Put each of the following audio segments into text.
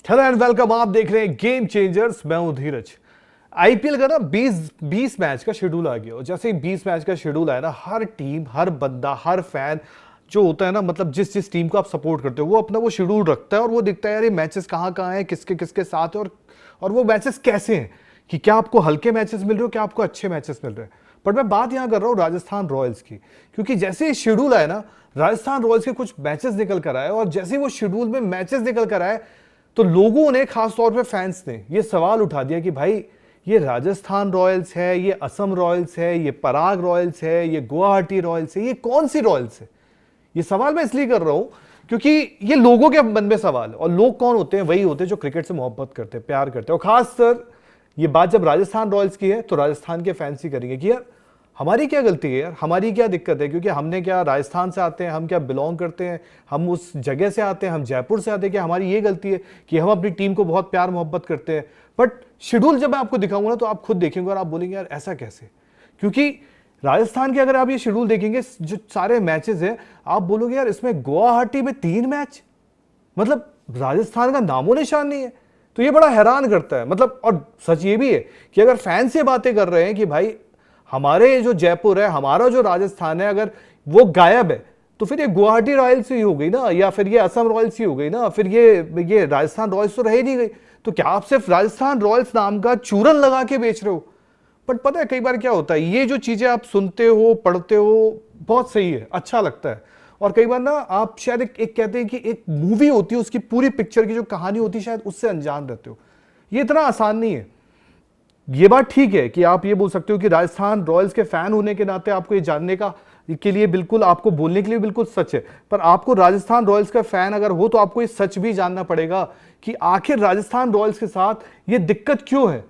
Hello and welcome. आप देख रहे हैं गेम चेंजर्स। मैं हूं धीरज। आईपीएल का ना 20 मैच का शेड्यूल आ गया और जैसे ही 20 मैच का शेड्यूल आया ना, हर टीम, हर बंदा, हर फैन जो होता है ना, मतलब जिस जिस टीम को आप सपोर्ट करते हो वो अपना वो शेड्यूल रखता है और वो देखता है यार ये मैचेस कहाँ कहाँ हैं, किसके किसके साथ है और वो मैचेस कैसे हैं, कि क्या आपको हल्के मैचेस मिल रहे हो, क्या आपको अच्छे मैचेस मिल रहे हैं। बट मैं बात यहाँ कर रहा हूँ राजस्थान रॉयल्स की, क्योंकि जैसे ही शेड्यूल आया ना, राजस्थान रॉयल्स के कुछ मैचेस निकल कर आए और जैसे ही वो शेड्यूल में मैचेस निकल कर आए तो लोगों ने, खासतौर पे फैंस ने, ये सवाल उठा दिया कि भाई ये राजस्थान रॉयल्स है, ये असम रॉयल्स है, ये पराग रॉयल्स है, ये गुवाहाटी रॉयल्स है, ये कौन सी रॉयल्स है। ये सवाल मैं इसलिए कर रहा हूं क्योंकि ये लोगों के मन में सवाल है और लोग कौन होते हैं, वही होते हैं जो क्रिकेट से मोहब्बत करते हैं, प्यार करते हैं। और खास कर ये बात जब राजस्थान रॉयल्स की है तो राजस्थान के फैंस ही करेंगे कि यार हमारी क्या गलती है, यार हमारी क्या दिक्कत है, क्योंकि हमने क्या राजस्थान से आते हैं, हम क्या बिलोंग करते हैं, हम उस जगह से आते हैं, हम जयपुर से आते हैं, क्या हमारी ये गलती है कि हम अपनी टीम को बहुत प्यार मोहब्बत करते हैं। बट शेड्यूल जब मैं आपको दिखाऊंगा ना तो आप खुद देखेंगे और आप बोलेंगे यार ऐसा कैसे, क्योंकि राजस्थान के अगर आप ये शेड्यूल देखेंगे जो सारे मैचेस हैं, आप बोलोगे यार इसमें गुवाहाटी में 3 मैच, मतलब राजस्थान का नामो निशान नहीं है। तो ये बड़ा हैरान करता है। मतलब और सच ये भी है कि अगर फैंस ये बातें कर रहे हैं कि भाई हमारे जो जयपुर है, हमारा जो राजस्थान है, अगर वो गायब है तो फिर ये गुवाहाटी रॉयल्स ही हो गई ना, या फिर ये असम रॉयल्स ही हो गई ना, फिर ये राजस्थान रॉयल्स तो रह ही नहीं गई। तो क्या आप सिर्फ राजस्थान रॉयल्स नाम का चूरन लगा के बेच रहे हो। बट पता है कई बार क्या होता है, ये जो चीजें आप सुनते हो, पढ़ते हो, बहुत सही है, अच्छा लगता है। और कई बार ना आप शायद एक कहते हैं कि एक मूवी होती है, उसकी पूरी पिक्चर की जो कहानी होती है शायद उससे अनजान रहते हो। ये इतना आसान नहीं है। ये बात ठीक है कि आप ये बोल सकते हो कि राजस्थान रॉयल्स के फैन होने के नाते आपको ये जानने का के लिए बिल्कुल, आपको बोलने के लिए बिल्कुल सच है। पर आपको राजस्थान रॉयल्स का फैन अगर हो तो आपको ये सच भी जानना पड़ेगा कि आखिर राजस्थान रॉयल्स के साथ ये दिक्कत क्यों है।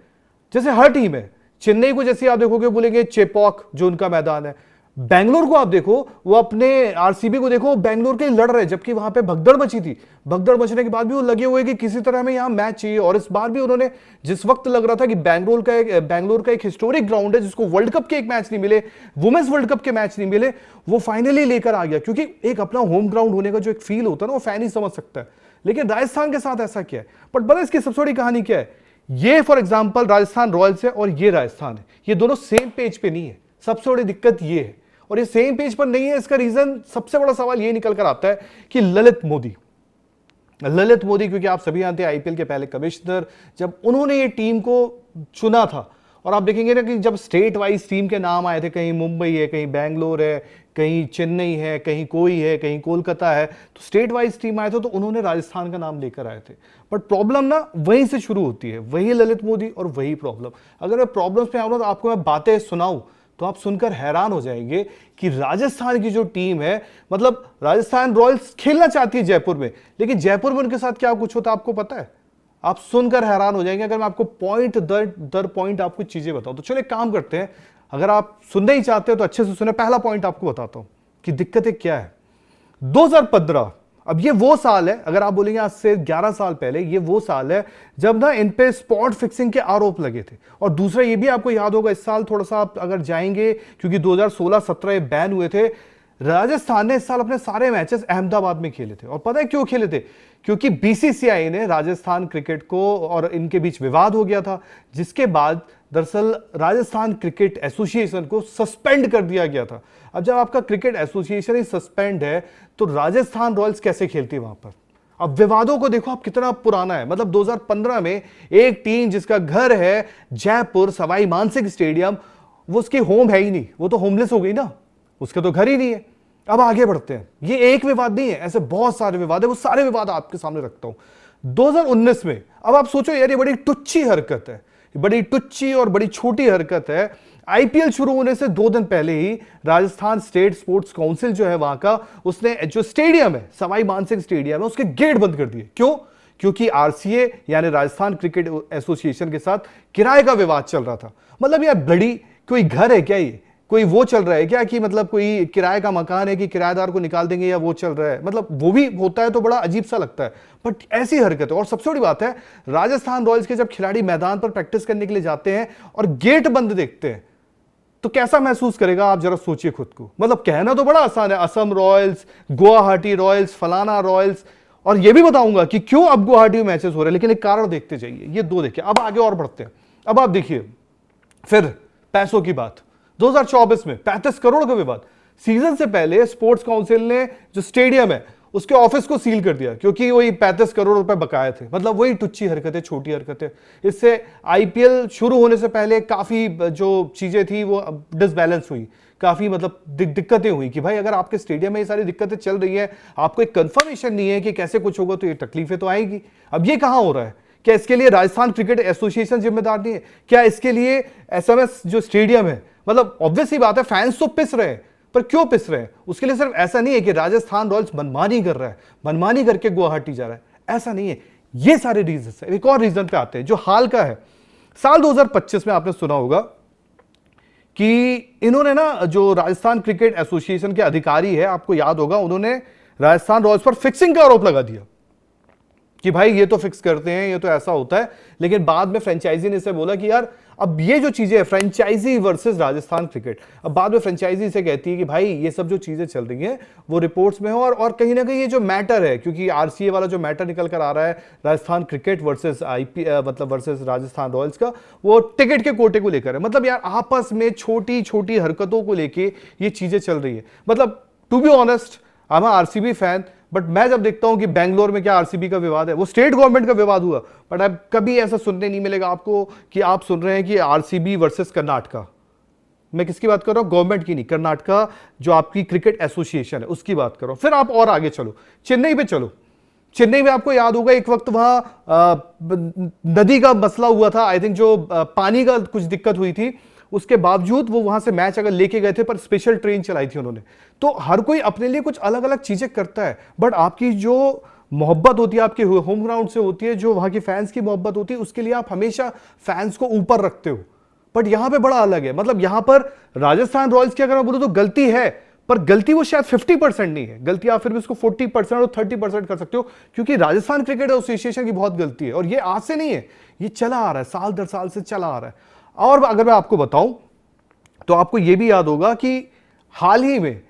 जैसे हर टीम है, चेन्नई को जैसे आप देखोगे बोलेंगे चेपॉक जो उनका मैदान है, बेंगलोर को आप देखो, वो अपने आरसीबी को देखो, बेंगलोर के लड़ रहे, जबकि वहां पे भगदड़ मची थी। भगदड़ मचने के बाद भी वो लगे हुए कि किसी तरह में यहां मैच चाहिए। और इस बार भी उन्होंने, जिस वक्त लग रहा था कि बेंगलोर का एक हिस्टोरिक ग्राउंड है जिसको वर्ल्ड कप के एक मैच नहीं मिले, वुमेन्स वर्ल्ड कप के मैच नहीं मिले, वो फाइनली लेकर आ गया। क्योंकि एक अपना होम ग्राउंड होने का जो एक फील होता है ना, वो फैन ही समझ सकता है। लेकिन राजस्थान के साथ ऐसा क्या है, बट बड़ा इसकी सबसे बड़ी कहानी क्या है, ये फॉर एग्जाम्पल राजस्थान रॉयल्स है और ये राजस्थान है, ये दोनों सेम पेज पे नहीं है। सबसे बड़ी दिक्कत ये है। और ये सेम पेज पर नहीं है, इसका रीजन, सबसे बड़ा सवाल ये निकल कर आता है कि ललित मोदी, क्योंकि आप सभी जानते हैं आईपीएल के पहले कमिश्नर, जब उन्होंने ये टीम को चुना था, और आप देखेंगे ना कि जब स्टेट वाइज टीम के नाम आए थे, कहीं मुंबई है, कहीं बेंगलोर है, कहीं चेन्नई है, कहीं कोई है, कहीं कोलकाता है, तो स्टेट वाइज टीम आए थे तो उन्होंने राजस्थान का नाम लेकर आए थे। बट प्रॉब्लम ना वहीं से शुरू होती है, वही ललित मोदी और वही प्रॉब्लम। अगर मैं प्रॉब्लम्स में आऊँ तो आपको मैं बातें सुनाऊं तो आप सुनकर हैरान हो जाएंगे कि राजस्थान की जो टीम है, मतलब राजस्थान रॉयल्स खेलना चाहती है जयपुर में, लेकिन जयपुर में उनके साथ क्या कुछ होता है आपको पता है। आप सुनकर हैरान हो जाएंगे अगर मैं आपको पॉइंट दर पॉइंट आपको चीजें बताऊं। तो चलिए काम करते हैं, अगर आप सुनना ही चाहते हैं तो अच्छे से सुने। पहला पॉइंट आपको बताता हूं कि दिक्कतें क्या है। 2015, अब ये वो साल है, अगर आप बोलेंगे आज से 11 साल पहले, ये वो साल है जब ना इन पे स्पॉट फिक्सिंग के आरोप लगे थे। और दूसरा ये भी आपको याद होगा, इस साल थोड़ा सा आप अगर जाएंगे, क्योंकि 2016-17 बैन हुए थे, राजस्थान ने इस साल अपने सारे मैचेस अहमदाबाद में खेले थे। और पता है क्यों खेले थे, क्योंकि बीसीसीआई ने राजस्थान क्रिकेट को, और इनके बीच विवाद हो गया था, जिसके बाद दरअसल राजस्थान क्रिकेट एसोसिएशन को सस्पेंड कर दिया गया था। अब जब आपका क्रिकेट एसोसिएशन ही सस्पेंड है तो राजस्थान रॉयल्स कैसे खेलती है वहां पर। अब विवादों को देखो आप कितना पुराना है, मतलब 2015 में एक टीम जिसका घर है जयपुर सवाई मानसिंह स्टेडियम, वो उसकी होम है ही नहीं, वो तो होमलेस हो गई ना, उसके तो घर ही नहीं है। अब आगे बढ़ते हैं, ये एक विवाद नहीं है, ऐसे बहुत सारे विवाद है, वो सारे विवाद आपके सामने रखता हूं। 2019 में, अब आप सोचो यार ये बड़ी टुच्ची हरकत है, बड़ी टुच्ची और बड़ी छोटी हरकत है। आईपीएल शुरू होने से 2 दिन पहले ही राजस्थान स्टेट स्पोर्ट्स काउंसिल जो है वहां का, उसने जो स्टेडियम है सवाई मानसिंह स्टेडियम है, उसके गेट बंद कर दिए। क्यों? क्योंकि आरसीए यानी राजस्थान क्रिकेट एसोसिएशन के साथ किराए का विवाद चल रहा था। मतलब यार बड़ी कोई घर है क्या, ये कोई वो चल रहा है क्या कि मतलब कोई किराए का मकान है कि किराएदार को निकाल देंगे, या वो चल रहा है, मतलब वो भी होता है तो बड़ा अजीब सा लगता है। बट ऐसी हरकत है। और सबसे बड़ी बात है, राजस्थान रॉयल्स के जब खिलाड़ी मैदान पर प्रैक्टिस करने के लिए जाते हैं और गेट बंद देखते हैं तो कैसा महसूस करेगा, आप जरा सोचिए खुद को। मतलब कहना तो बड़ा आसान है, असम रॉयल्स, गुवाहाटी रॉयल्स, फलाना रॉयल्स, और ये भी बताऊंगा कि क्यों अब गुवाहाटी में मैचेस हो रहे हैं, लेकिन एक कारण देखते जाइए। ये दो देखिए, अब आगे और बढ़ते हैं। अब आप देखिए फिर पैसों की बात। 2024 में 35 करोड़ का विवाद। सीजन से पहले स्पोर्ट्स काउंसिल ने जो स्टेडियम है उसके ऑफिस को सील कर दिया क्योंकि वही 35 करोड़ रुपए बकाए थे। मतलब वही टुच्ची हरकतें, छोटी हरकतें। इससे आईपीएल शुरू होने से पहले काफी जो चीजें थी वो डिसबैलेंस हुई, काफी मतलब दिक्कतें हुई कि भाई अगर आपके स्टेडियम में ये सारी दिक्कतें चल रही है, आपको एक कंफर्मेशन नहीं है कि कैसे कुछ होगा, तो ये तकलीफें तो आएगी। अब ये कहां हो रहा है? क्या इसके लिए राजस्थान क्रिकेट एसोसिएशन जिम्मेदार नहीं है? क्या इसके लिए एसएमएस जो स्टेडियम है, मतलब ऑब्वियस ही बात है फैंस तो पिस रहे हैं, पर क्यों पिस रहे हैं? उसके लिए सिर्फ ऐसा नहीं है कि राजस्थान रॉयल्स मनमानी कर रहा है, मनमानी करके गुवाहाटी जा रहा है, ऐसा नहीं है। ये सारे रीजन है। एक और रीजन पे आते हैं जो हाल का है। साल 2025 में आपने सुना होगा कि इन्होंने ना, जो राजस्थान क्रिकेट एसोसिएशन के अधिकारी है, आपको याद होगा, उन्होंने राजस्थान रॉयल्स पर फिक्सिंग का आरोप लगा दिया कि भाई ये तो फिक्स करते हैं, ये तो ऐसा होता है। लेकिन बाद में फ्रेंचाइजी ने इसे बोला कि यार अब ये जो चीजें है, फ्रेंचाइजी वर्सेस राजस्थान क्रिकेट, अब बाद में फ्रेंचाइजी से कहती है कि भाई ये सब जो चीजें चल रही हैं वो रिपोर्ट्स में हो, और कहीं ना कहीं ये जो मैटर है, क्योंकि आरसीए वाला जो मैटर निकल कर आ रहा है राजस्थान क्रिकेट वर्सेस मतलब वर्सेस राजस्थान रॉयल्स का, वो टिकट के कोटे को लेकर है। मतलब यार आपस में छोटी छोटी हरकतों को लेके ये चीजें चल रही है। मतलब to be honest, I am RCB fan, but मैं जब देखता हूं कि बेंगलोर में क्या आरसीबी का विवाद है, वो स्टेट गवर्नमेंट का विवाद हुआ, बट अब कभी ऐसा सुनने नहीं मिलेगा आपको कि आप सुन रहे हैं कि आरसीबी वर्सेस कर्नाटका। मैं किसकी बात कर रहा हूं? गवर्नमेंट की नहीं, कर्नाटका जो आपकी क्रिकेट एसोसिएशन है उसकी बात कर रहा हूं। फिर आप और आगे चलो, चेन्नई पे चलो। चेन्नई में आपको याद होगा एक वक्त वहां नदी का मसला हुआ था, आई थिंक जो पानी का कुछ दिक्कत हुई थी, उसके बावजूद वो वहां से मैच अगर लेके गए थे, पर स्पेशल ट्रेन चलाई थी उन्होंने। तो हर कोई अपने लिए कुछ अलग अलग चीजें करता है, बट आपकी जो मोहब्बत होती है आपके होम ग्राउंड से होती है, जो वहां की फैंस की मोहब्बत होती है, उसके लिए आप हमेशा फैंस को ऊपर रखते हो। बट यहां पे बड़ा अलग है। मतलब यहां पर राजस्थान रॉयल्स की अगर मैं बोलूं तो गलती है, पर गलती वो शायद 50% नहीं है, गलती आप फिर भी उसको 40% और 30% कर सकते हो, क्योंकि राजस्थान क्रिकेट एसोसिएशन की बहुत गलती है। और ये आज से नहीं है, ये चला आ रहा है, साल दर साल से चला आ रहा है। और अगर मैं आपको बताऊं तो आपको यह भी याद होगा कि हाल ही में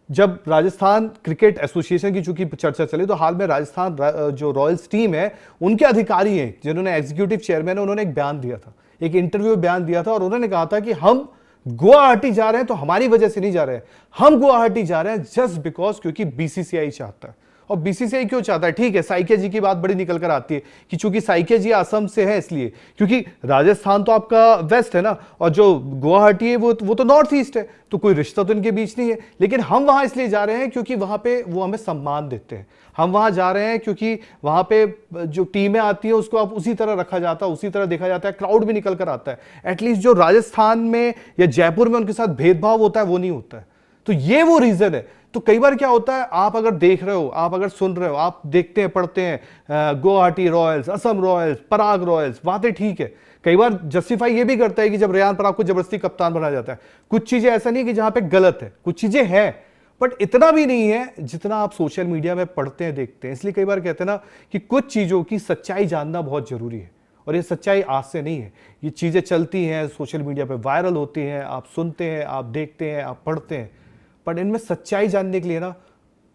जब राजस्थान क्रिकेट एसोसिएशन की चूंकि चर्चा चली, तो हाल में राजस्थान जो रॉयल्स टीम है उनके अधिकारी हैं जिन्होंने एग्जीक्यूटिव चेयरमैन है, उन्होंने एक बयान दिया था, एक इंटरव्यू में बयान दिया था, और उन्होंने कहा था कि हम गुवाहाटी जा रहे हैं तो हमारी वजह से नहीं जा रहे हैं, हम गुवाहाटी जा रहे हैं जस्ट बिकॉज क्योंकि बीसीसीआई चाहता है। और बीसीसीआई क्यों चाहता है? ठीक है, साइके जी की बात बड़ी निकल कर आती है कि चूंकि साइके जी असम से है, इसलिए, क्योंकि राजस्थान तो आपका वेस्ट है ना, और जो गुवाहाटी है वो तो नॉर्थ ईस्ट है, तो कोई रिश्ता तो इनके बीच नहीं है। लेकिन हम वहां इसलिए जा रहे हैं क्योंकि वहां पे वो हमें सम्मान देते हैं। हम वहां जा रहे हैं क्योंकि वहां पे जो टीमें आती हैं उसको आप उसी तरह रखा जाता है, उसी तरह देखा जाता है, क्राउड भी निकल कर आता है। एटलीस्ट जो राजस्थान में या जयपुर में उनके साथ भेदभाव होता है वो नहीं होता है। तो ये वो रीजन है। तो कई बार क्या होता है, आप अगर देख रहे हो, आप अगर सुन रहे हो, आप देखते हैं, पढ़ते हैं गुवाहाटी रॉयल्स, असम रॉयल्स, पराग रॉयल्स, बातें ठीक है। कई बार जस्टिफाई ये भी करता है कि जब रेयान पराग को जबरदस्ती कप्तान बनाया जाता है, कुछ चीजें ऐसा नहीं कि जहां पे गलत है, कुछ चीजें हैं, बट इतना भी नहीं है जितना आप सोशल मीडिया में पढ़ते हैं, देखते हैं। इसलिए कई बार कहते हैं ना कि कुछ चीजों की सच्चाई जानना बहुत जरूरी है। और ये सच्चाई आज से नहीं है, ये चीजें चलती हैं, सोशल मीडिया पे वायरल होती हैं, आप सुनते हैं, आप देखते हैं, आप पढ़ते हैं, पर इनमें सच्चाई जानने के लिए ना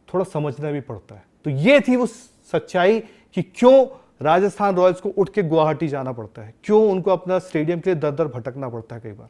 थोड़ा समझना भी पड़ता है। तो ये थी वो सच्चाई कि क्यों राजस्थान रॉयल्स को उठ के गुवाहाटी जाना पड़ता है, क्यों उनको अपना स्टेडियम के लिए दर दर भटकना पड़ता है कई बार।